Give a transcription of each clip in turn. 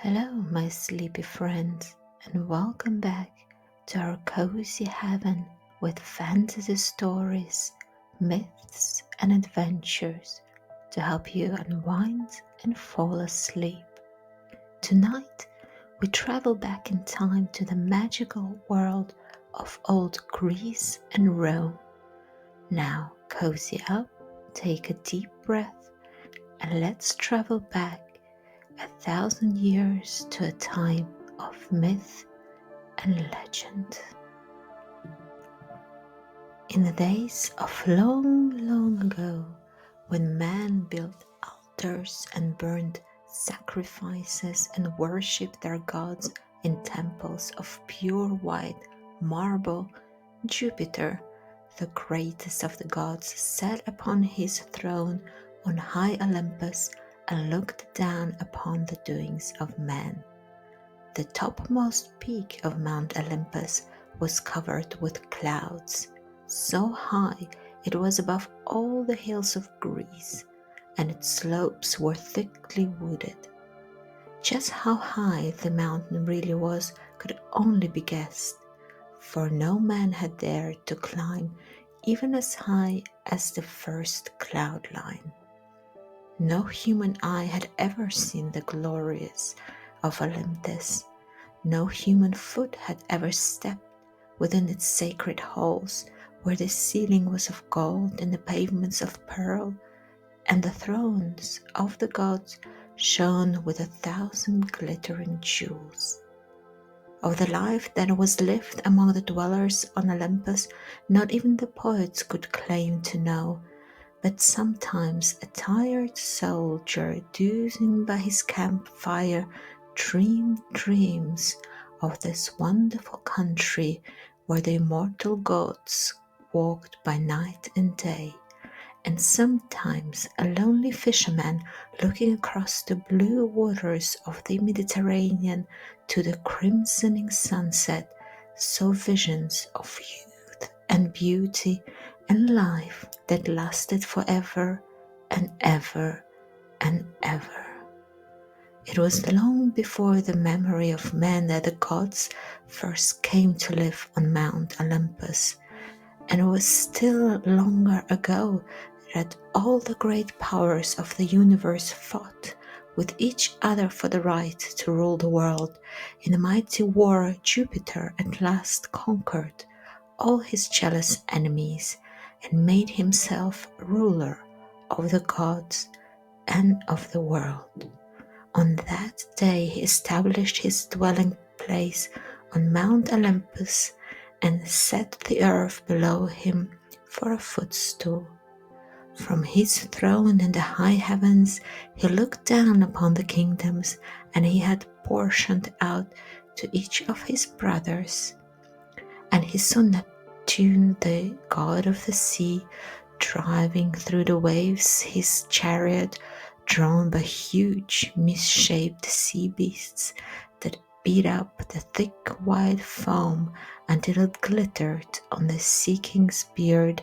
Hello, my sleepy friends, and welcome back to our cozy heaven with fantasy stories, myths, and adventures to help you unwind and fall asleep. Tonight, we travel back in time to the magical world of old Greece and Rome. Now, cozy up, take a deep breath, and let's travel back 1,000 years to a time of myth and legend. In the days of long, long ago, when man built altars and burned sacrifices and worshipped their gods in temples of pure white marble, Jupiter, the greatest of the gods, sat upon his throne on high Olympus and looked down upon the doings of man. The topmost peak of Mount Olympus was covered with clouds, so high it was above all the hills of Greece, and its slopes were thickly wooded. Just how high the mountain really was could only be guessed, for no man had dared to climb even as high as the first cloud line. No human eye had ever seen the glories of Olympus. No human foot had ever stepped within its sacred halls, where the ceiling was of gold and the pavements of pearl, and the thrones of the gods shone with 1,000 glittering jewels. Of the life that was lived among the dwellers on Olympus, not even the poets could claim to know, but sometimes a tired soldier dozing by his campfire dreamed dreams of this wonderful country where the immortal gods walked by night and day, and sometimes a lonely fisherman looking across the blue waters of the Mediterranean to the crimsoning sunset saw visions of youth and beauty and life that lasted forever and ever and ever. It was long before the memory of man that the gods first came to live on Mount Olympus, and it was still longer ago that all the great powers of the universe fought with each other for the right to rule the world. In a mighty war, Jupiter at last conquered all his jealous enemies and made himself ruler of the gods and of the world. On that day he established his dwelling place on Mount Olympus and set the earth below him for a footstool. From his throne in the high heavens he looked down upon the kingdoms, and he had portioned out to each of his brothers. And he saw Neptune, the god of the sea, driving through the waves his chariot, drawn by huge misshaped sea beasts that beat up the thick white foam until it glittered on the sea king's beard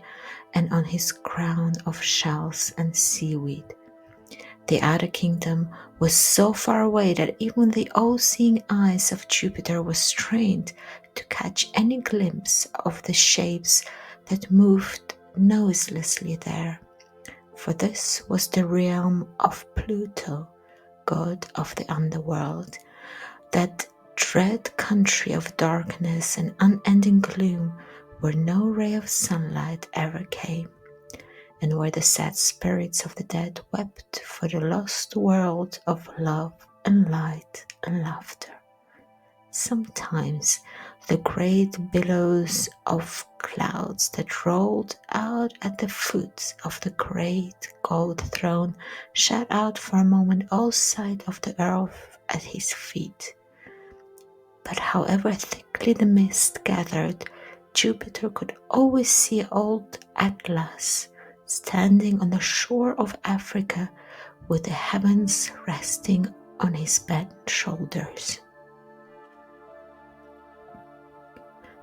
and on his crown of shells and seaweed. The other kingdom was so far away that even the all-seeing eyes of Jupiter were strained to catch any glimpse of the shapes that moved noiselessly there. For this was the realm of Pluto, god of the underworld, that dread country of darkness and unending gloom where no ray of sunlight ever came, and where the sad spirits of the dead wept for the lost world of love and light and laughter. Sometimes the great billows of clouds that rolled out at the foot of the great gold throne shut out for a moment all sight of the earth at his feet. But however thickly the mist gathered, Jupiter could always see old Atlas standing on the shore of Africa with the heavens resting on his bent shoulders.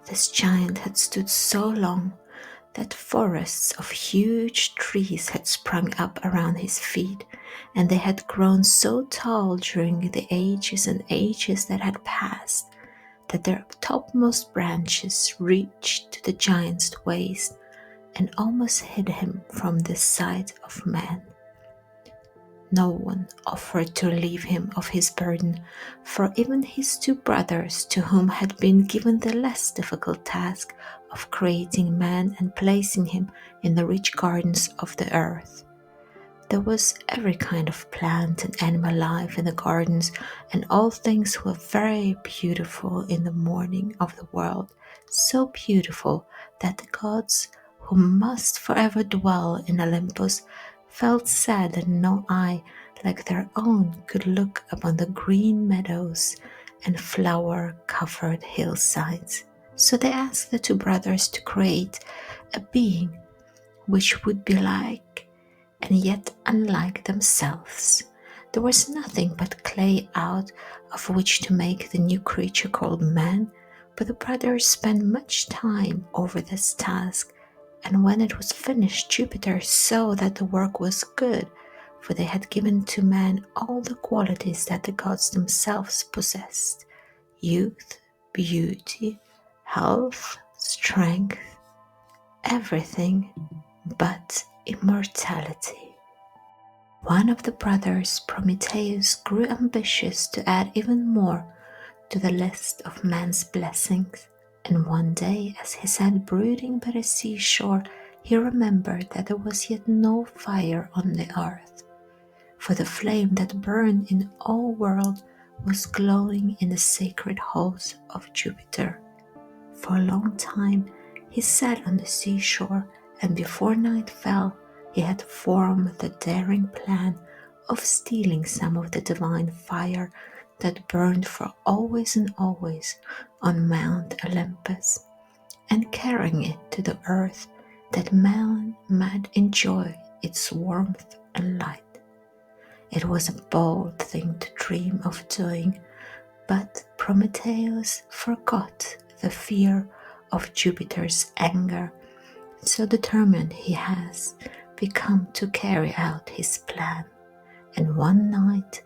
This giant had stood so long that forests of huge trees had sprung up around his feet, and they had grown so tall during the ages and ages that had passed, that their topmost branches reached to the giant's waist and almost hid him from the sight of man. No one offered to relieve him of his burden, for even his two brothers, to whom had been given the less difficult task of creating man and placing him in the rich gardens of the earth. There was every kind of plant and animal life in the gardens, and all things were very beautiful in the morning of the world, so beautiful that the gods, who must forever dwell in Olympus, felt sad that no eye like their own could look upon the green meadows and flower-covered hillsides. So they asked the two brothers to create a being which would be like and yet unlike themselves. There was nothing but clay out of which to make the new creature called man, but the brothers spent much time over this task, and when it was finished, Jupiter saw that the work was good, for they had given to man all the qualities that the gods themselves possessed: youth, beauty, health, strength, everything but immortality. One of the brothers, Prometheus, grew ambitious to add even more to the list of man's blessings, and one day, as he sat brooding by the seashore, he remembered that there was yet no fire on the earth, for the flame that burned in all world was glowing in the sacred halls of Jupiter. For a long time he sat on the seashore, and before night fell, he had formed the daring plan of stealing some of the divine fire that burned for always and always on Mount Olympus, and carrying it to the earth, that man might enjoy its warmth and light. It was a bold thing to dream of doing, but Prometheus forgot the fear of Jupiter's anger, so determined he has become to carry out his plan. And one night,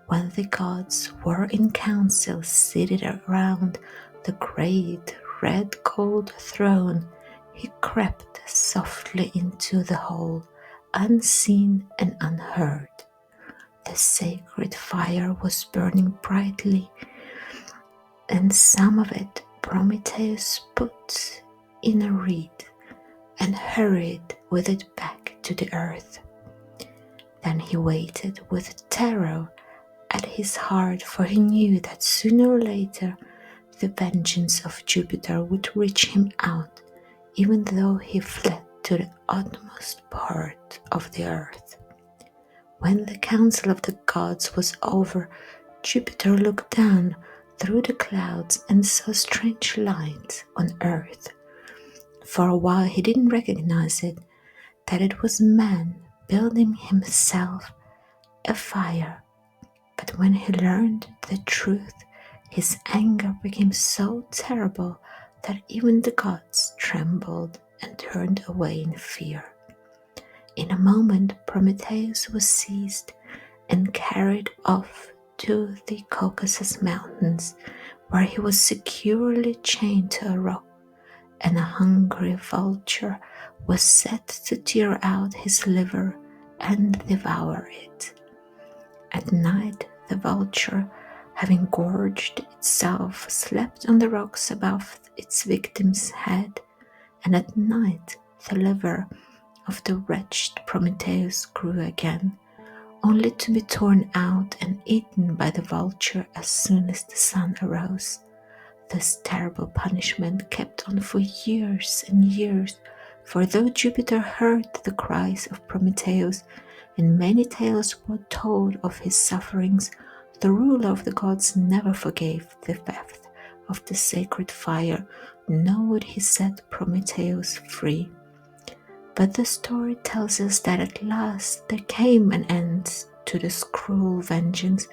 when the gods were in council seated around the great red gold throne, he crept softly into the hall, unseen and unheard. The sacred fire was burning brightly, and some of it Prometheus put in a reed and hurried with it back to the earth. Then he waited with terror at his heart, for he knew that sooner or later the vengeance of Jupiter would reach him out, even though he fled to the utmost part of the earth. When the council of the gods was over, Jupiter looked down through the clouds and saw strange light on earth. For a while he didn't recognize it, that it was man building himself a fire. But when he learned the truth, his anger became so terrible that even the gods trembled and turned away in fear. In a moment, Prometheus was seized and carried off to the Caucasus Mountains, where he was securely chained to a rock, and a hungry vulture was set to tear out his liver and devour it. At night, the vulture, having gorged itself, slept on the rocks above its victim's head, and at night the liver of the wretched Prometheus grew again, only to be torn out and eaten by the vulture as soon as the sun arose. This terrible punishment kept on for years and years, for though Jupiter heard the cries of Prometheus, and many tales were told of his sufferings, the ruler of the gods never forgave the theft of the sacred fire, nor would he set Prometheus free. But the story tells us that at last there came an end to this cruel vengeance,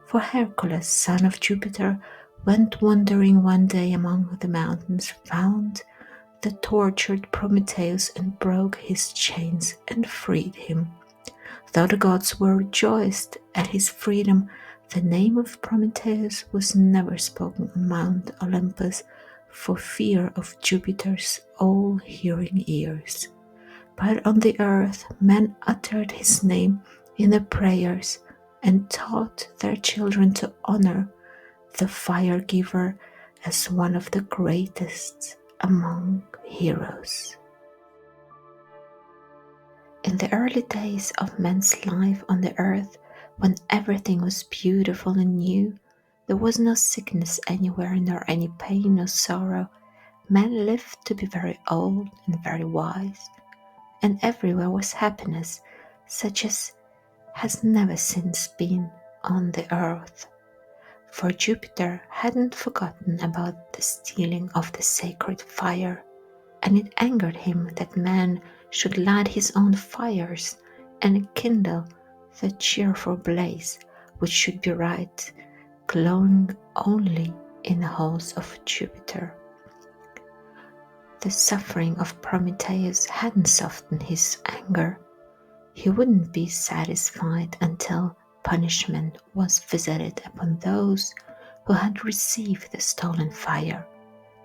for Hercules, son of Jupiter, went wandering one day among the mountains, found the tortured Prometheus and broke his chains and freed him. Though the gods were rejoiced at his freedom, the name of Prometheus was never spoken on Mount Olympus for fear of Jupiter's all-hearing ears. But on the earth men uttered his name in their prayers and taught their children to honor the fire giver as one of the greatest among heroes. In the early days of man's life on the earth, when everything was beautiful and new, there was no sickness anywhere, nor any pain nor sorrow. Man lived to be very old and very wise, and everywhere was happiness, such as has never since been on the earth. For Jupiter hadn't forgotten about the stealing of the sacred fire, and it angered him that man should light his own fires and kindle the cheerful blaze which should be bright, glowing only in the halls of Jupiter. The suffering of Prometheus hadn't softened his anger. He wouldn't be satisfied until punishment was visited upon those who had received the stolen fire.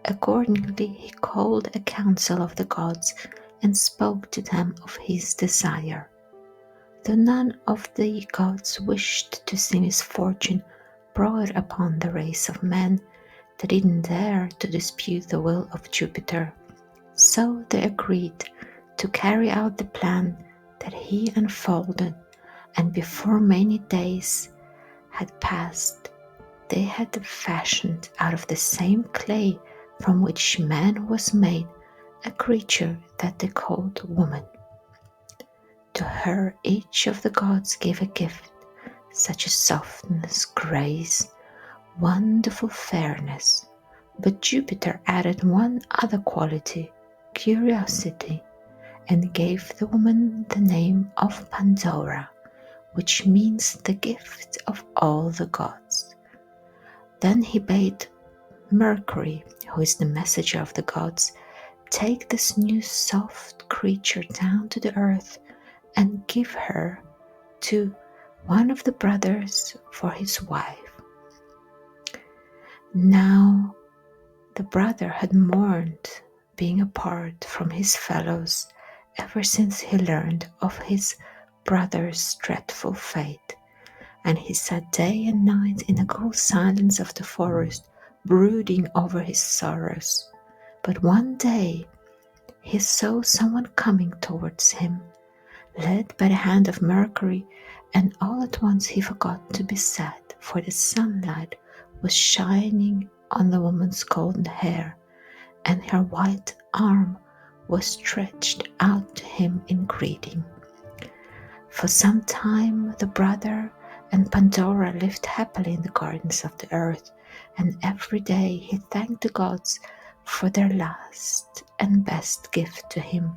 Accordingly, he called a council of the gods and spoke to them of his desire. Though none of the gods wished to see misfortune brought upon the race of men, they didn't dare to dispute the will of Jupiter. So they agreed to carry out the plan that he unfolded, and before many days had passed, they had fashioned out of the same clay from which man was made a creature that they called woman. To her each of the gods gave a gift, such as softness, grace, wonderful fairness, but Jupiter added one other quality, curiosity, and gave the woman the name of Pandora, which means the gift of all the gods. Then he bade Mercury, who is the messenger of the gods, take this new soft creature down to the earth and give her to one of the brothers for his wife. Now the brother had mourned being apart from his fellows ever since he learned of his brother's dreadful fate, and he sat day and night in the cool silence of the forest, brooding over his sorrows. But one day he saw someone coming towards him, led by the hand of Mercury, and all at once he forgot to be sad, for the sunlight was shining on the woman's golden hair, and her white arm was stretched out to him in greeting. For some time the brother and Pandora lived happily in the gardens of the earth, and every day he thanked the gods for their last and best gift to him.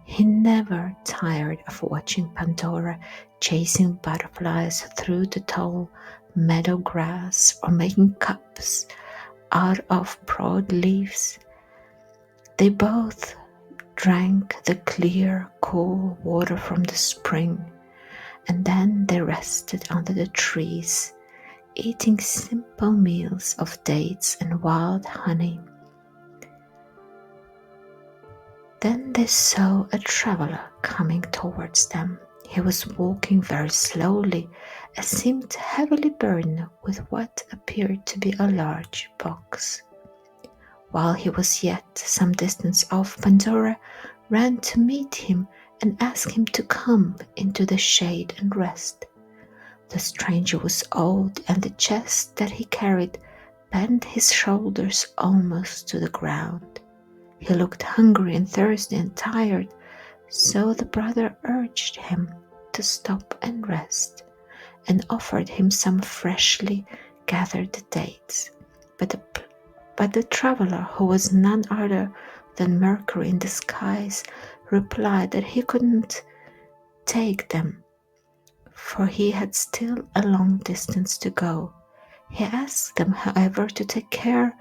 He never tired of watching Pandora chasing butterflies through the tall meadow grass or making cups out of broad leaves. They both drank the clear, cool water from the spring, and then they rested under the trees, eating simple meals of dates and wild honey. Then they saw a traveler coming towards them. He was walking very slowly, and seemed heavily burdened with what appeared to be a large box. While he was yet some distance off, Pandora ran to meet him and asked him to come into the shade and rest. The stranger was old, and the chest that he carried bent his shoulders almost to the ground. He looked hungry and thirsty and tired, so the brother urged him to stop and rest, and offered him some freshly gathered dates. But the traveler, who was none other than Mercury in disguise, replied that he couldn't take them, for he had still a long distance to go. He asked them, however, to take care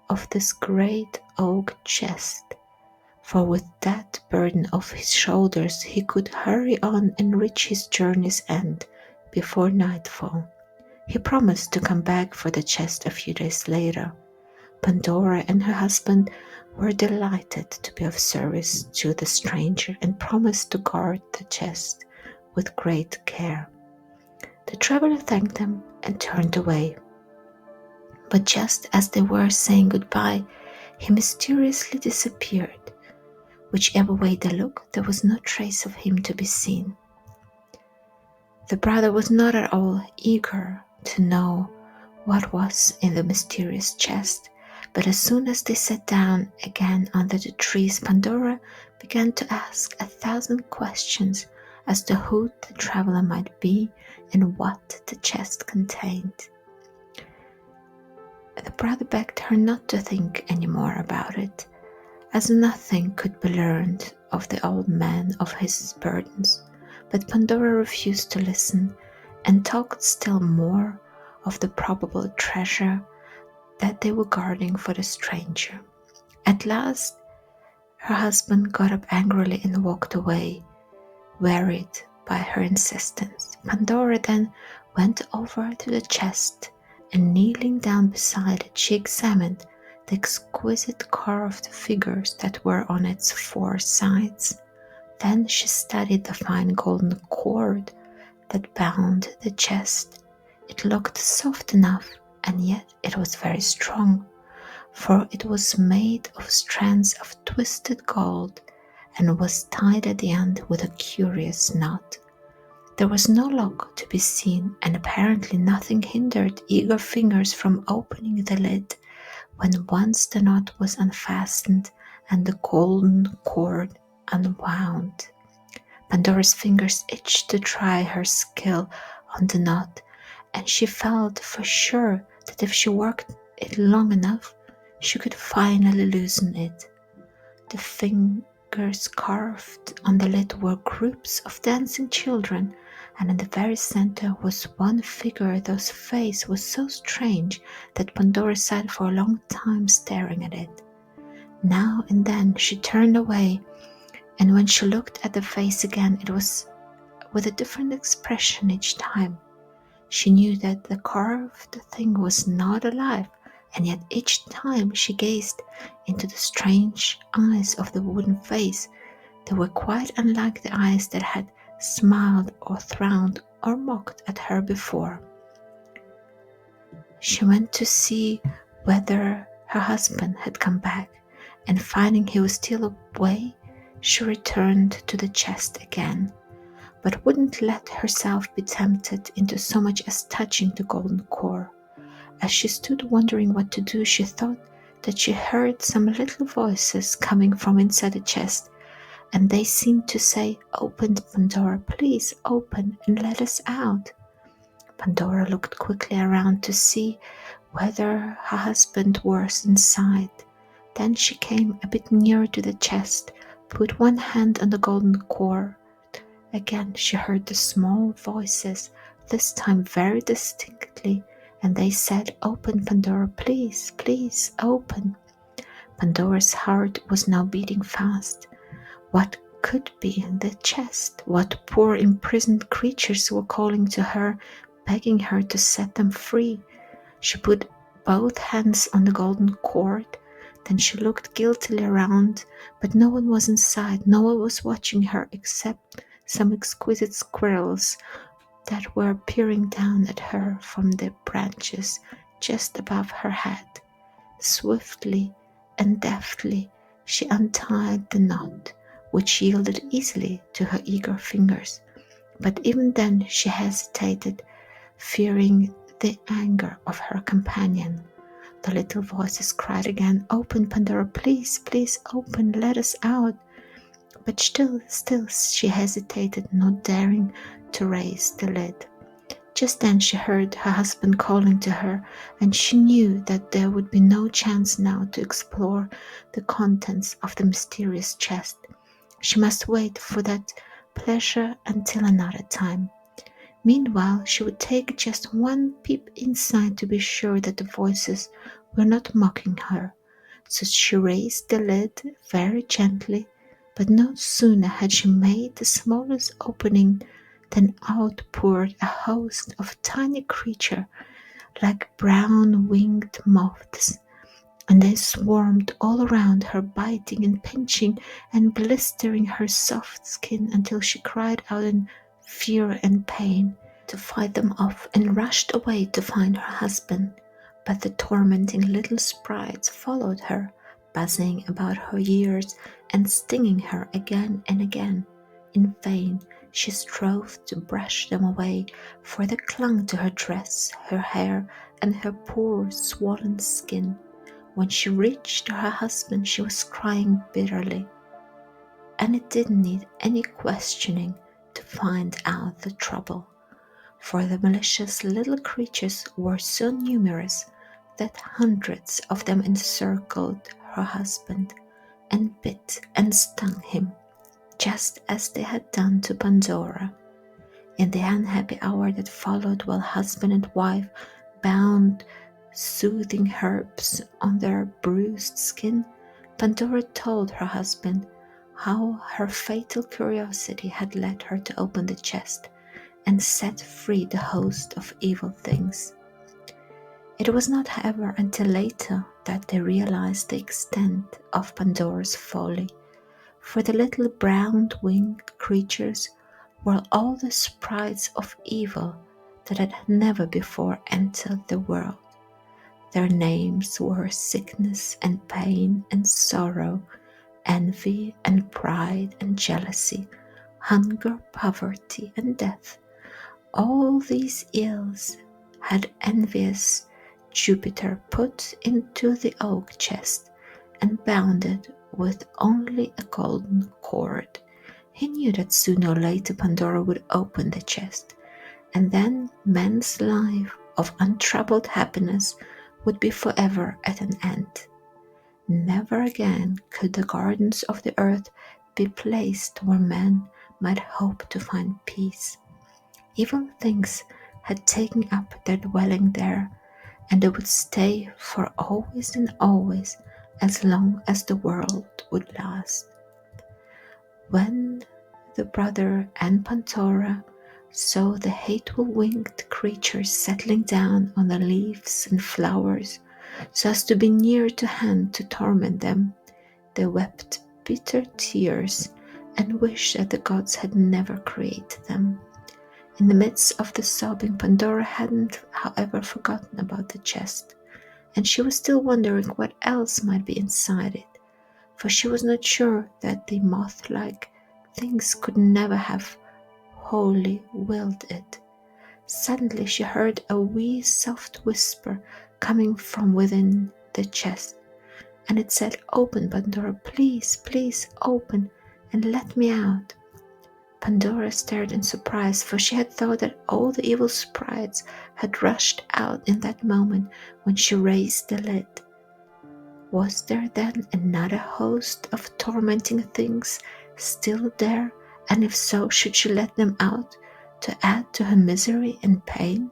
of this great oak chest, for with that burden off his shoulders he could hurry on and reach his journey's end before nightfall. He promised to come back for the chest a few days later. Pandora and her husband were delighted to be of service to the stranger and promised to guard the chest with great care. The traveler thanked them and turned away. But just as they were saying goodbye, he mysteriously disappeared. Whichever way they looked, there was no trace of him to be seen. The brother was not at all eager to know what was in the mysterious chest, but as soon as they sat down again under the trees, Pandora began to ask 1,000 questions as to who the traveler might be and what the chest contained. The brother begged her not to think any more about it, as nothing could be learned of the old man of his burdens. But Pandora refused to listen and talked still more of the probable treasure that they were guarding for the stranger. At last, her husband got up angrily and walked away, wearied by her insistence. Pandora then went over to the chest and kneeling down beside it, she examined the exquisite carved figures that were on its 4 sides. Then she studied the fine golden cord that bound the chest. It looked soft enough, and yet it was very strong, for it was made of strands of twisted gold and was tied at the end with a curious knot. There was no lock to be seen, and apparently nothing hindered eager fingers from opening the lid when once the knot was unfastened and the golden cord unwound. Pandora's fingers itched to try her skill on the knot, and she felt for sure that if she worked it long enough, she could finally loosen it. The fingers carved on the lid were groups of dancing children, and in the very center was one figure whose face was so strange that Pandora sat for a long time staring at it. Now and then she turned away, and when she looked at the face again, it was with a different expression each time. She knew that the carved thing was not alive, and yet each time she gazed into the strange eyes of the wooden face, they were quite unlike the eyes that had smiled or frowned or mocked at her before. She went to see whether her husband had come back, and finding he was still away, she returned to the chest again, but wouldn't let herself be tempted into so much as touching the golden cord. As she stood wondering what to do, she thought that she heard some little voices coming from inside the chest, and they seemed to say, "Open, Pandora, please open and let us out." Pandora looked quickly around to see whether her husband was inside. Then she came a bit nearer to the chest, put one hand on the golden cord. Again she heard the small voices, this time very distinctly, and they said, "Open, Pandora, please, please, open." Pandora's heart was now beating fast. What could be in the chest? What poor imprisoned creatures were calling to her, begging her to set them free? She put both hands on the golden cord. Then she looked guiltily around, but no one was inside. No one was watching her except some exquisite squirrels that were peering down at her from the branches just above her head. Swiftly and deftly she untied the knot, which yielded easily to her eager fingers. But even then she hesitated, fearing the anger of her companion. The little voices cried again, "Open, Pandora, please, please open, let us out." But still she hesitated, not daring to raise the lid. Just then she heard her husband calling to her, and she knew that there would be no chance now to explore the contents of the mysterious chest. She must wait for that pleasure until another time. Meanwhile, she would take just one peep inside to be sure that the voices were not mocking her. So she raised the lid very gently, but no sooner had she made the smallest opening than out poured a host of tiny creatures like brown winged moths, and they swarmed all around her, biting and pinching and blistering her soft skin until she cried out in fear and pain to fight them off and rushed away to find her husband. But the tormenting little sprites followed her, buzzing about her ears and stinging her again and again. In vain she strove to brush them away, for they clung to her dress, her hair, and her poor swollen skin. When she reached her husband, she was crying bitterly, and it didn't need any questioning to find out the trouble, for the malicious little creatures were so numerous that hundreds of them encircled her husband and bit and stung him, just as they had done to Pandora. In the unhappy hour that followed, while husband and wife bound soothing herbs on their bruised skin, Pandora told her husband how her fatal curiosity had led her to open the chest and set free the host of evil things. It was not, however, until later that they realized the extent of Pandora's folly, for the little brown-winged creatures were all the sprites of evil that had never before entered the world. Their names were sickness and pain and sorrow, envy and pride and jealousy, hunger, poverty, and death. All these ills had envious Jupiter put into the oak chest and bound it with only a golden cord. He knew that sooner or later Pandora would open the chest, and then man's life of untroubled happiness would be forever at an end. Never again could the gardens of the earth be placed where man might hope to find peace. Evil things had taken up their dwelling there, and they would stay for always and always, as long as the world would last. When the brother and Pandora saw the hateful winged creatures settling down on the leaves and flowers so as to be near to hand to torment them, they wept bitter tears and wished that the gods had never created them. In the midst of the sobbing, Pandora hadn't, however, forgotten about the chest, and she was still wondering what else might be inside it, for she was not sure that the moth-like things could never have wholly willed it. Suddenly she heard a wee soft whisper coming from within the chest, and it said, "Open, Pandora, please, please open and let me out." Pandora stared in surprise, for she had thought that all the evil sprites had rushed out in that moment when she raised the lid. Was there then another host of tormenting things still there, and if so, should she let them out to add to her misery and pain?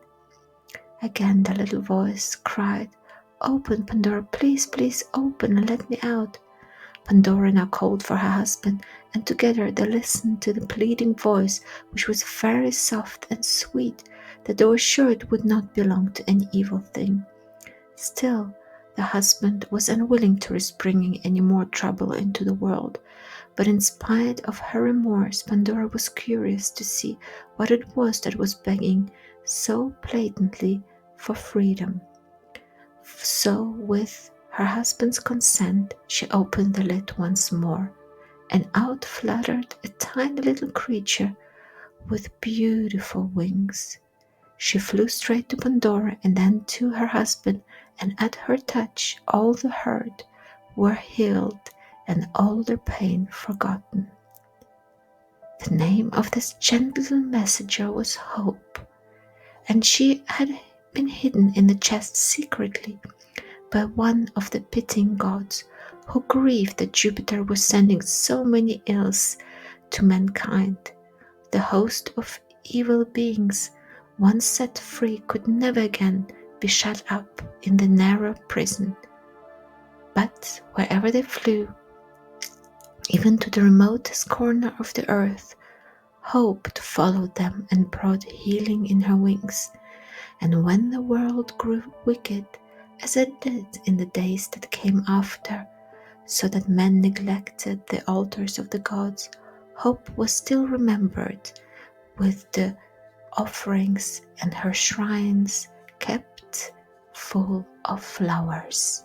Again the little voice cried, "Open, Pandora, please, please open and let me out." Pandora now called for her husband, and together they listened to the pleading voice, which was very soft and sweet, that they were sure it would not belong to any evil thing. Still, the husband was unwilling to risk bringing any more trouble into the world, but in spite of her remorse, Pandora was curious to see what it was that was begging so blatantly for freedom. So, with her husband's consent, she opened the lid once more, and out fluttered a tiny little creature with beautiful wings. She flew straight to Pandora and then to her husband, and at her touch all the hurt were healed and all their pain forgotten. The name of this gentle messenger was Hope, and she had been hidden in the chest secretly by one of the pitying gods, who grieved that Jupiter was sending so many ills to mankind. The host of evil beings, once set free, could never again be shut up in the narrow prison. But wherever they flew, even to the remotest corner of the earth, Hope followed them and brought healing in her wings. And when the world grew wicked, as it did in the days that came after, so that men neglected the altars of the gods, Hope was still remembered with the offerings, and her shrines kept full of flowers.